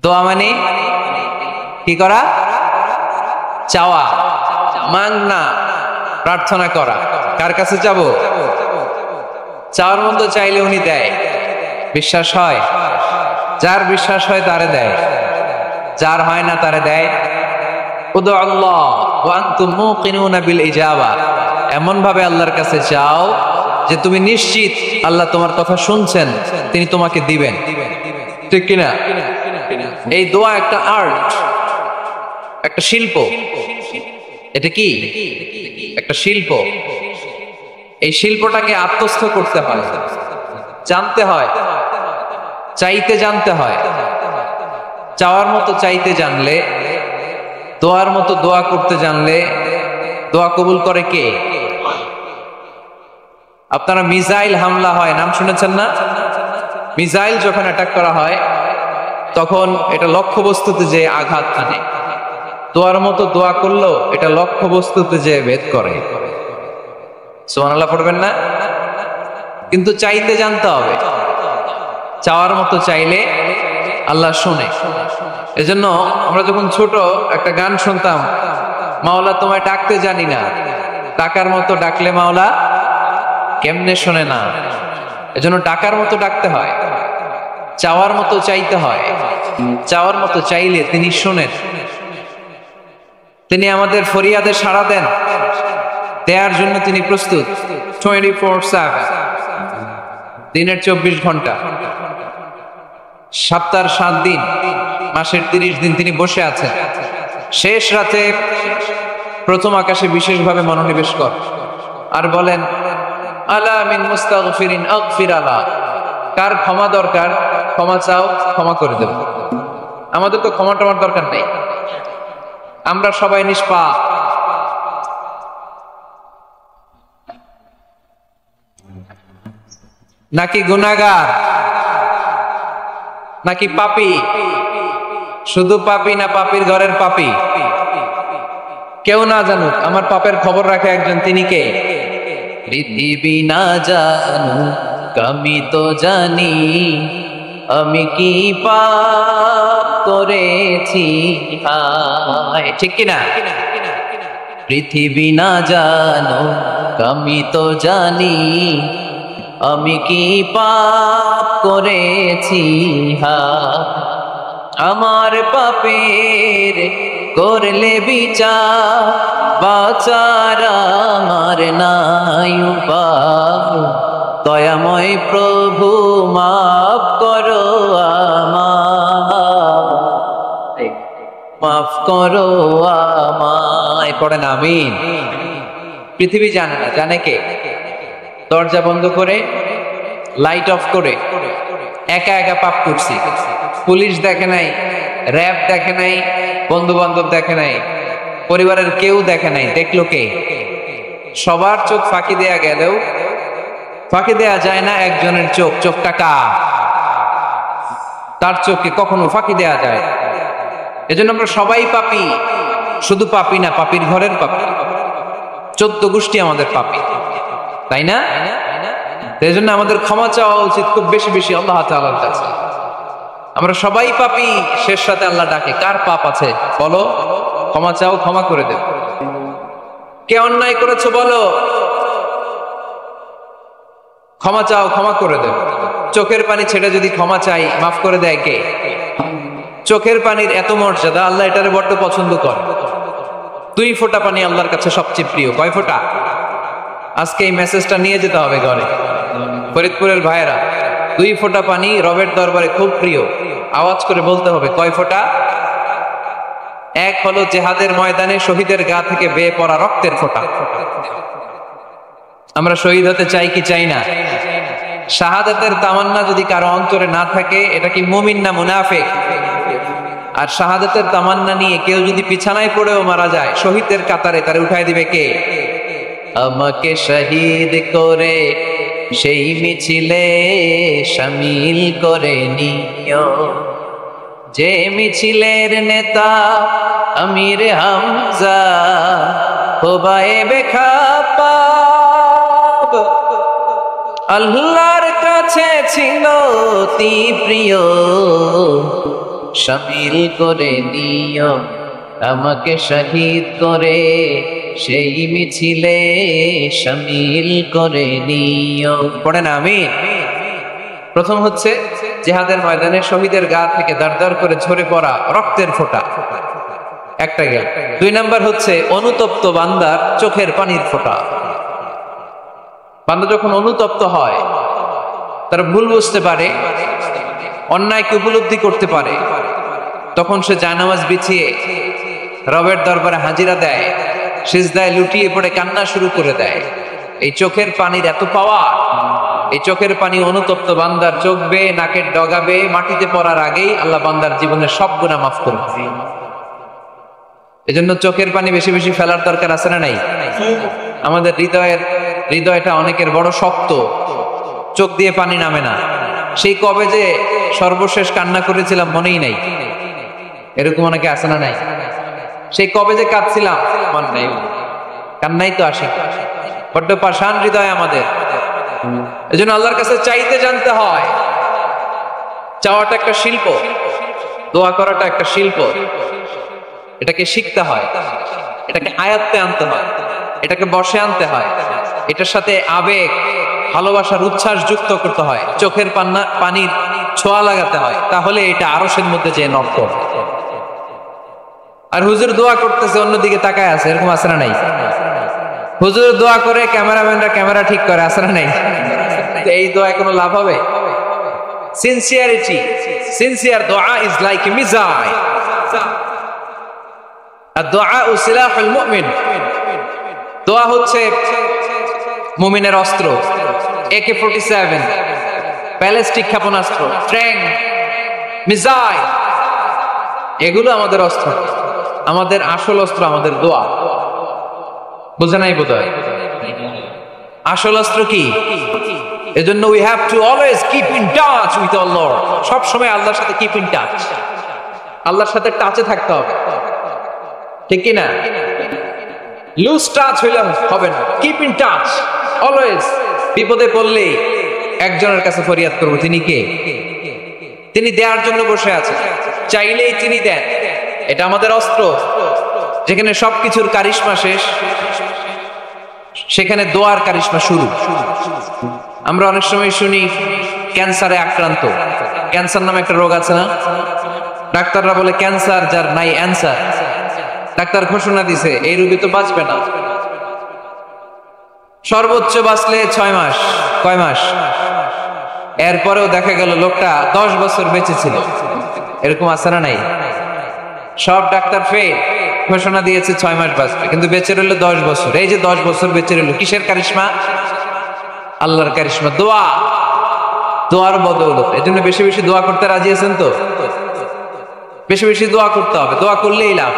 দোয়া মানে কি করা? চাওয়া, মাংনা, প্রার্থনা করা। কার কাছে চাবো? চাওয়ার মতো চাইলে উনি দেয়। বিশ্বাস হয়? যার বিশ্বাস হয় তারে দেয়, যার হয় না তারে দেয়। উদু আল্লাহ ওয়া আনতুম মুকিনুনা বিল ইজাবা, এমন ভাবে আল্লাহর কাছে চাও যে তুমি নিশ্চিত আল্লাহ তোমার কথা শুনছেন, তিনি তোমাকে দিবেন। ঠিক কিনা? এই দোয়া একটা আর্ট, একটা শিল্প। এটা কি? একটা শিল্প। এই শিল্পটাকে আত্মস্থ করতে হয়, জানতে হয়, চাইতে জানতে হয়। চাওয়ার মতো চাইতে জানলে, দোয়ার মতো দোয়া করতে জানলে দোয়া কবুল করে কে? আপনারা মিসাইল হামলা হয়, নাম শুনেছেন না? মিসাইল যখন অ্যাটাক করা হয় তখন এটা লক্ষ্যবস্তুতে যে আঘাত আনে। দোয়ার মতো দোয়া করলেও এটা লক্ষ্যবস্তুতে যে ভেদ করে। সুবহানাল্লাহ পড়বেন না? কিন্তু চাইতে জানতে হবে। চাওয়ার মতো চাইলে আল্লাহ শোনে। এজন্য আমরা যখন ছোট একটা গান শুনতাম, মাওলা তোমায় ডাকতে জানি না, ডাকার মতো ডাকলে মাওলা কেমনে শোনে না। এজন্য ডাকার মতো ডাকতে হয়, চাওয়ার মতো চাইতে হয়। চাওয়ার মতো চাইলে তিনি শোনেন, তিনি আমাদের ফরিয়াদে সাড়া দেন, দেওয়ার জন্য তিনি প্রস্তুত 24/7, দিনের 24 ঘন্টা, সপ্তাহের 7 দিন, মাসের 30 দিন তিনি বসে আছেন। শেষ রাতে প্রথম আকাশে বিশেষভাবে মনোনিবেশ কর আর বলেন, আলা মিন মুস্তাগফিরিন আগফির আলা, কার ক্ষমা দরকার ক্ষমা চাও, ক্ষমা করে দেব। আমাদের তো ক্ষমা টমার দরকার নেই, আমরা সবাই নিষ্পাপ। নাকি গুনাহগার, নাকি পাপী? শুধু পাপী না পাপীর ঘরের পাপী? কেউ না জানুক, আমার পাপের খবর রাখে একজন, তিনি কে? পৃথিবী না জানুক আমি তো জানি, আমি কি পাপ করেছি হায়। ঠিক কিনা? পৃথিবী না জানুক আমি তো জানি, আমি কি পাপ করেছি হায়। আমার পাপের করলে বিচার, বাঁচার আমার নাই উপায়। দয়াময় প্রভু মাফ করো আমায়, মাফ করো আমায়। পড়েন আমিন। পৃথিবী জানে না, জানে কে? দরজা বন্ধ করে, লাইট অফ করে একা একা পাপ করছি। পুলিশ দেখে নাই, র্যাব দেখে নাই, বন্ধু বান্ধব দেখে নাই, পরিবারের কেউ দেখে নাই। দেখলো কে? সবার চোখ ফাঁকি দেয়া গেলেও ফাঁকি দেয়া যায় না একজনের চোখ। চোখটা কার? তার চোখকে কখনো ফাঁকি দেয়া যায়। এজন্য আমরা সবাই পাপী। শুধু পাপী না, পাপীর ঘরের পাপী। 14 গোষ্ঠী আমাদের পাপী, তাই না? এই জন্য আমাদের ক্ষমা চাওয়া উচিত খুব বেশি বেশি আল্লাহ তাআলার কাছে। আমরা সবাই পাপী, শেষ রাতে আল্লাহ ডাকে, কার পাপ আছে বলো, ক্ষমা চাও, ক্ষমা করে দেব। কে অন্যায় করেছো বলো, ক্ষমা চাও, ক্ষমা করে দেব। চোখের পানি ছেড়ে যদি ক্ষমা চাই, মাফ করে দেয় কে? চোখের পানির এত মর্যাদা, আল্লাহ এটারে বড্ড পছন্দ করে। 2 ফোঁটা পানি আল্লাহর কাছে সবচেয়ে প্রিয়। কয় ফোঁটা? আজকে এই মেসেজটা নিয়ে যেতে হবে ঘরে। ফরিদপুরের ভাইয়েরা, 2 ফোঁটা পানি রবের দরবারে খুব প্রিয়। আওয়াজ করে বলতে হবে, কয় ফোঁটা? এক হলো জিহাদের ময়দানে শহীদের গা থেকে বেয়ে পড়া রক্তের ফোঁটা। আমরা শহীদ হতে চাই কি চাই না? শাহাদাতের তামান্না যদি কারো অন্তরে না থাকে, এটা কি মুমিন না মুনাফিক? আর শাহাদাতের তামান্না নিয়ে কেউ যদি বিছানায় পড়েও মারা যায়, শহীদের কাতারে তারে উঠাই দিবে কে? আমাকে শহীদ করে সেই মিছিলে শামিল করে নিও, যে মিছিলের নেতা আমির হামজা হোবায়েবে খাপাব। আল্লাহর কাছে ছিল অতি প্রিয়, শামিল করে নিও, আমাকে শহীদ করে সেই মিছিলে শামিল করে নিও। পড়েন আমিন। প্রথম হচ্ছে জিহাদের ময়দানে শহীদের গা থেকে দাঁড় করে ঝরে পড়া রক্তের ফোঁটা, একটা গেল। 2 নাম্বার হচ্ছে অনুতপ্ত বান্দার চোখের পানির ফোঁটা। বান্দা যখন অনুতপ্ত হয়, তারা ভুল বুঝতে পারে, অন্যায়কে উপলব্ধি করতে পারে, তখন সে জায়নামাজ বিছিয়ে রবের দরবারে হাজিরা দেয়, সিজদায় লুটিয়ে পড়ে কান্না শুরু করে দেয়। এই চোখের পানির এত পাওয়ার, এই চোখের পানি অনুতপ্ত বান্দার চোখ বেয়ে নাকের ডগা বেয়ে মাটিতে পড়ার আগেই আল্লাহ বান্দার জীবনের সব গুনাহ মাফ করে দেয়। এজন্য চোখের পানি বেশি বেশি ফেলার দরকার আছে না নাই? আমাদের হৃদয়টা অনেকের বড় শক্ত, চোখ দিয়ে পানি নামে না। সেই কবে যে সর্বশেষ কান্না করেছিলাম মনেই নাই, এরকম অনেকে আছে না নাই? সেই কবে যে কাঁদছিলাম মনে নাই, কান্নাই তো আসে। বড্ড পাষাণ হৃদয় আমাদের। এজন্য আল্লাহর কাছে চাইতে জানতে হয়। চাওয়াটা একটা শিল্প, দোয়া করাটা একটা শিল্প। এটাকে শিখতে হয়, এটাকে আয়ত্তে আনতে হয়, এটাকে বসে আনতে হয়, এটার সাথে আবেগ, ভালোবাসার উচ্ছ্বাস যুক্ত করতে হয়, চোখের পানির ছোঁয়া লাগাতে হয়, তাহলে এটা আরশের মধ্যে যে নক করে। আর হুজুর দোয়া করতেছে, অন্যদিকে তাকায় আছে, এরকম আছে না নাই? হুজুর দোয়া করে ক্যামেরাম্যানরা ক্যামেরা ঠিক করে, আছে না নাই? এই দোয়ায় কোনো লাভ হবে? সিনসিয়ার দোয়া ইজ লাইক এ মিসাইল। দোয়া সিলাহুল মুমিন। দোয়া হচ্ছে মুমিনের অস্ত্র। AK-47 ব্যালিস্টিক ক্ষেপণাস্ত্র, ট্যাঙ্ক, মিসাইল, এগুলো আমাদের অস্ত্র। আমাদের আসল অস্ত্র আমাদের দোয়া। বুঝে নাই বোধহয়? আসল অস্ত্র কি? এজন্য we have to always keep in touch with our Lord. সব সময় আল্লাহর সাথে keep in touch, আল্লাহর সাথে টাচে থাকতে হবে, ঠিক কি না? লুজ টাচ হইলে হবে না, কিপ ইন টাচ অলওয়েজ। বিপদে পড়লে একজনের কাছে ফরিয়াদ করব, তিনি কে? তিনি দেওয়ার জন্য বসে আছেন, চাইলেই তিনি দেন। এটা আমাদের অস্ত্র। যেখানে সবকিছুর কারিশমা শেষ, সেখানে দোয়ার কারিশমা শুরু। আমরা অনেক সময় শুনি ক্যান্সারে আক্রান্ত। ক্যান্সার নামে একটা রোগ আছে না? ডাক্তাররা বলে ক্যান্সার যার নাই অ্যান্সার। ডাক্তার ঘোষণা দিছে এই রোগী তো বাঁচবে না, সর্বোচ্চ বাঁচলে 6 মাস। কয় মাস? এরপরেও দেখা গেল লোকটা 10 বছর বেঁচে ছিল। এরকম আছে না নাই? সব ডাক্তার ফেল, ঘোষণা দিয়েছে 6 মাস বাঁচবে, কিন্তু বেঁচে রইল 10 বছর। এই যে 10 বছর বেঁচে রইল, কিসের কারিশমা? আল্লাহর কারিশমা, দোয়া, দোয়ার বদৌলত। এজন্য বেশি বেশি দোয়া করতে রাজি আছেন তো? বেশি বেশি দোয়া করতে হবে, দোয়া করলেই লাভ।